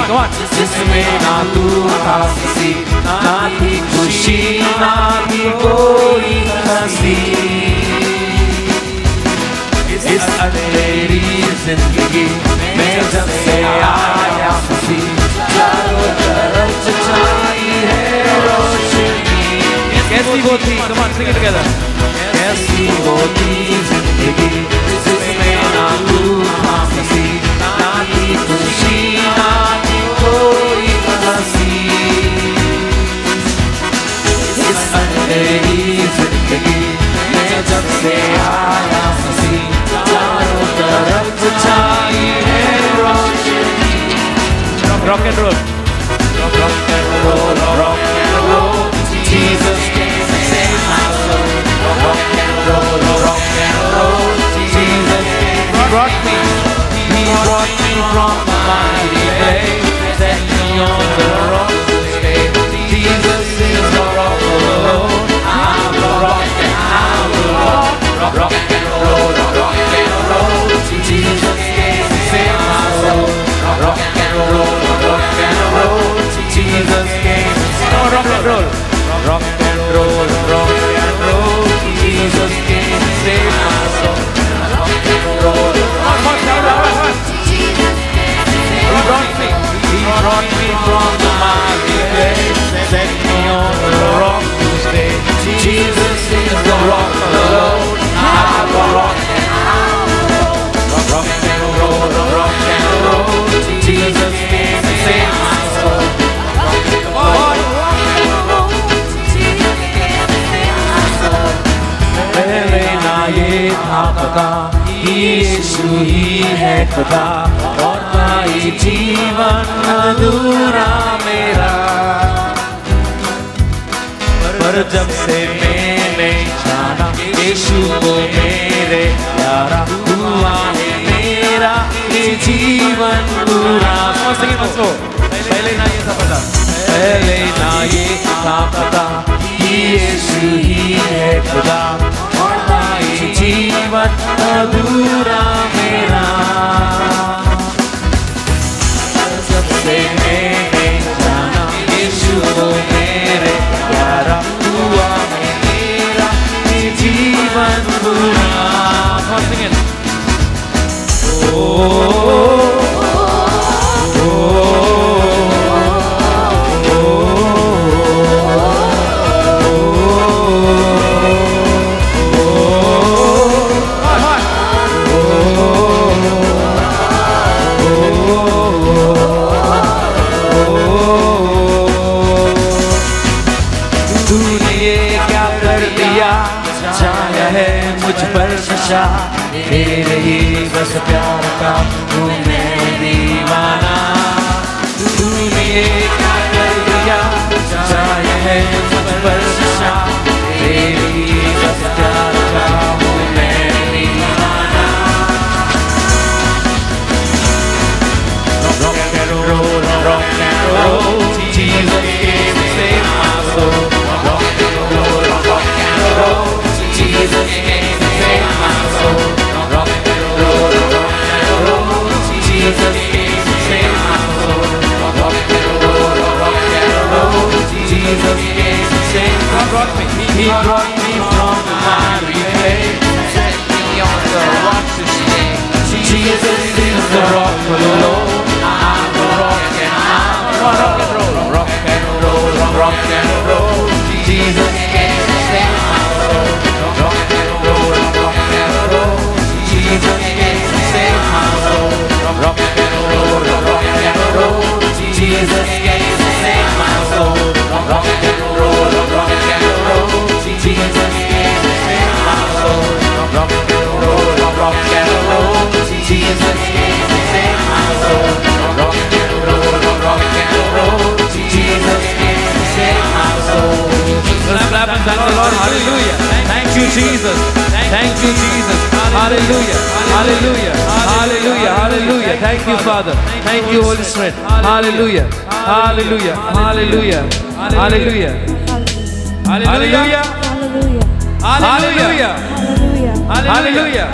come on. जिसमें ना तू था किसी, ना थी खुशी, ना थी कोई हंसी। इस अंधेरी जिंदगी में जब से आया खुशी, चारों तरफ छाई है रोशनी। कैसी वो थी, come on, sing it together. कैसी वो थी जिंदगी जिसमें ना तू था किसी, ना थी खुशी, ना थी कोई हंसी। इस अंधेरी जिंदगी में जब से आया खुशी, चारों तरफ छाई है रोशनी। Rock and roll. Rock and roll, rock and roll. Jesus came to save my soul. Rock and roll, rock and roll. Jesus came to Brought me. He brought me from the mighty clay, set me on the rock to stay. Jesus is the rock alone. I'm a rock and I'm a rock. Rock and roll, rock and roll. Jesus came to save my soul. Rock and roll, rock and roll. Jesus came to save my soul. Rock and roll. Rock and roll, rock and roll. Jesus came to save my soul. Rock and roll, Come on, shout out, come on. He brought me. He brought me from the mighty clay, set me on the rock to stay. Jesus is the rock alone. I'm a rock and I'm a roll. Rock and roll, rock and roll. Jesus came to save my soul. Rock and roll, rock and roll. Jesus came to save my soul. पहले ना ये था पता कि यीशु ही है खुदा, और ना ये जीवन अधूरा मेरा। पर जब से मैंने जाना यीशु को मेरे प्यारा, हुआ है मेरा ये जीवन पूरा। Sing it also. पहले ना ये था पता. पहले ना ये था पता कि यीशु ही है खुदा, और ना ये जीवन अधूरा मेरा। जब से मैंने जाना यीशु को मेरे प्यारा, हुआ है मेरा ये जीवन पूरा। Come on, sing it. तूने ये क्या कर दिया, छाया है मुझ पर नशा, तेरे ही बस प्यार का हूँ मैं दीवाना। तूने ये क्या कर दिया, छाया है मुझ पर नशा, तेरे ही बस प्यार का हूँ मैं दीवाना। Rock and roll, rock and roll. Jesus came to save my soul. Rock and roll, rock and roll. Jesus came to save my soul. Rock and roll, rock and roll. Jesus came to save my soul. Rock and roll, rock and roll. Jesus came to save my soul. He brought me from the miry clay, set me on the rock to stay. Jesus is the rock alone. I'm a rock and I'm a rock and roll, rock and roll, rock and roll. Jesus came to save my soul. Rock and roll, rock and roll. Jesus came to save my soul. Rock and roll, rock and roll. Jesus came to save my soul. Rock and roll, rock and roll. Jesus came to save my soul. Rock and roll, rock and roll. Jesus came to save my soul. Rock and roll, rock and roll. Jesus came to save my soul. Clap and thank the Lord. Hallelujah. Thank you, Jesus. Thank you, Jesus. Hallelujah. Hallelujah. Hallelujah. Hallelujah. Thank you, Father. Thank you, Holy Spirit. Hallelujah. Hallelujah. Hallelujah. Hallelujah. Hallelujah. Hallelujah. Hallelujah.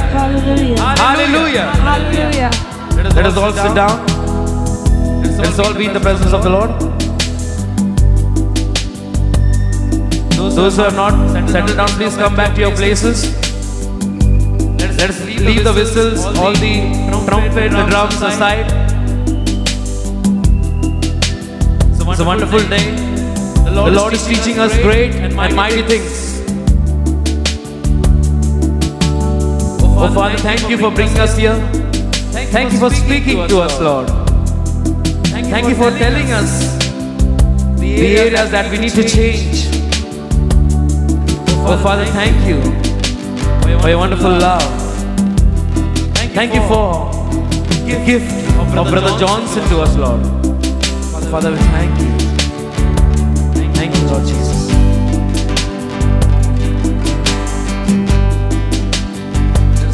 Hallelujah. Hallelujah. Let us all sit down. Let's all be in the presence of the Lord. Those who have not settled down, please come back to your places. Let's leave the whistles, all the trumpet, the drums aside. It's a wonderful day. The Lord is teaching us great and mighty things. Oh Father, thank you for bringing us here. Thank you for speaking to us, Lord. Thank you for telling us the areas that we need to change. Oh Father, thank you for your wonderful love. Thank you for the gift of Brother Johnson to us, Lord. Father, we thank you. Thank you, Lord Jesus.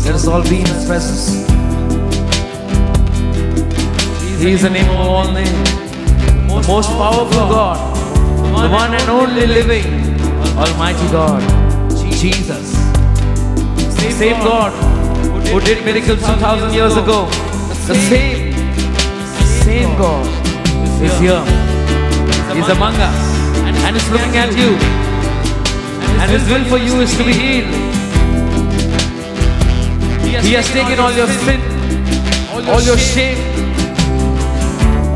Let us all be in His presence. He is the name of all names, the most powerful God, the one and only living, Almighty God, Jesus. The same God who did miracles 2,000 years ago. The same God is here. He's among us and is looking at you. And His will for you is to be healed. He has taken all your sin, all your shame,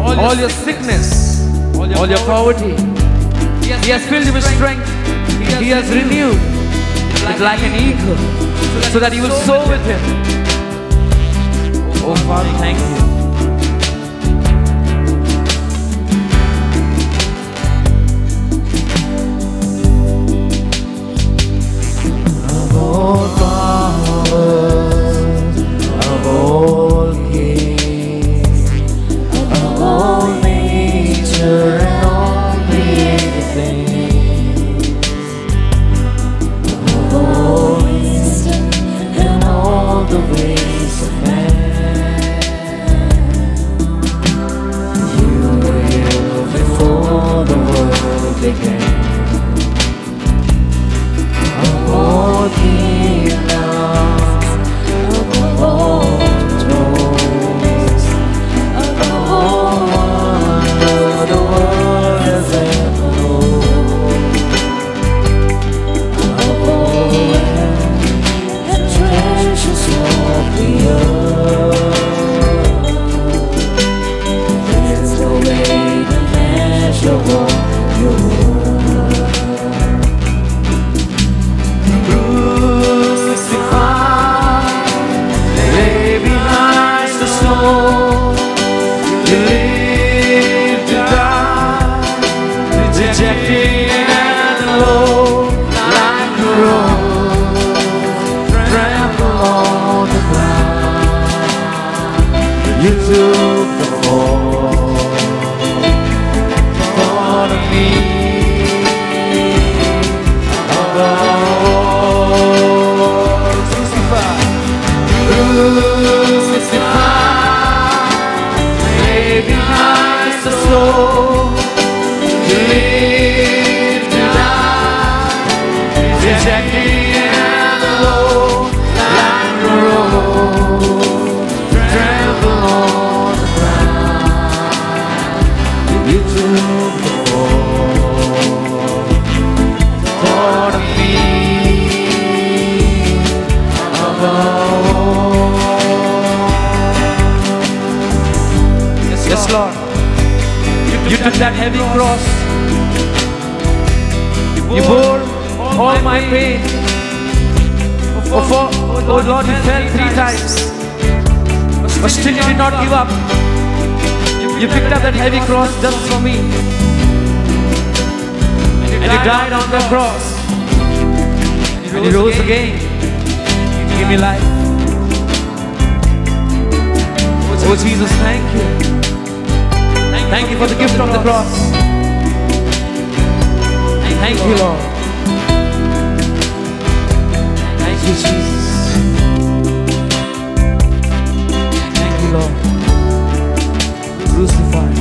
all your sickness, all your poverty. He has filled you with strength. He has renewed it like an eagle, so that you will soar with Him. Oh Father, thank you. Of all powers, of all kings, of all nature and all created things, of all wisdom and all the ways of man, you were here before the world began. Of all kingdoms, of all thrones, of all wonder the world has ever known, of all land and treasures of the earth, there's no way to measure what your worth. Crucified, lay behind the stone, you lived to die, rejected and alone, like a rose, trampled on the ground. You took the fall, thought of me, of all. Crucified, lay behind the stone, you lived to die, rejected and alone, like a rose, trampled on the ground. You took the fall, thought of me, of all. Yes, Lord. You took that heavy cross. You bore all my pain. Oh Lord, you fell 3 times, but still you did not give up. You picked up that heavy cross just for me, and you died on the cross, and you rose again. You gave me life. Oh Jesus, thank you. Thank you for the gift of the cross. Thank you, Lord. Thank you, Jesus. Thank you, Lord. Crucified.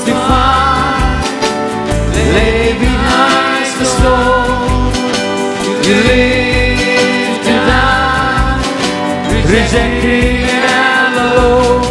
Crucified, lay behind the stone. You lived to die, rejected and alone,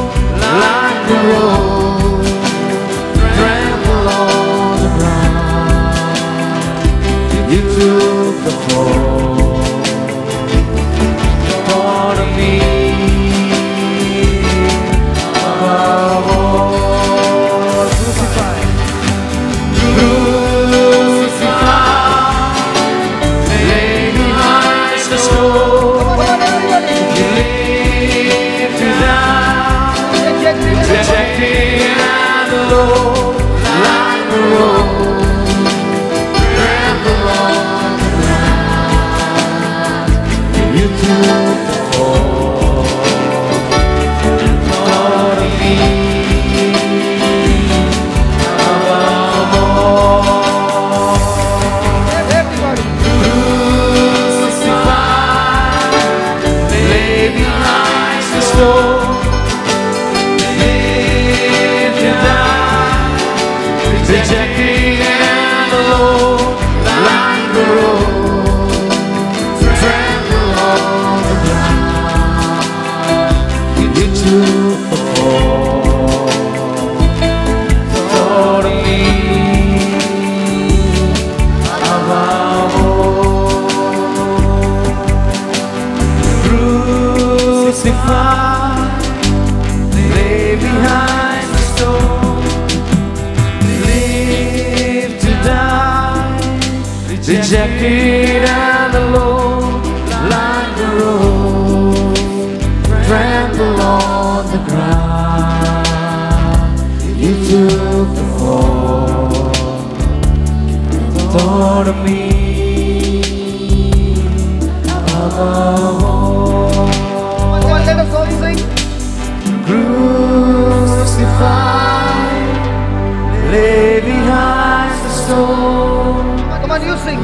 rejected and alone, like a rose, tremble on the ground. You took the fall and thought of me above all. Everybody. Crucified, lay behind the stone. Rejected and alone, like a rose, tremble on the ground. You took the fall, thought of me above all. Crucified, lay behind the stone. Rejected and alone, like a rose, tremble on the ground. You took the fall, thought of me above all. Come on, let us all sing. Crucified, lay behind the stone. Come on, you sing.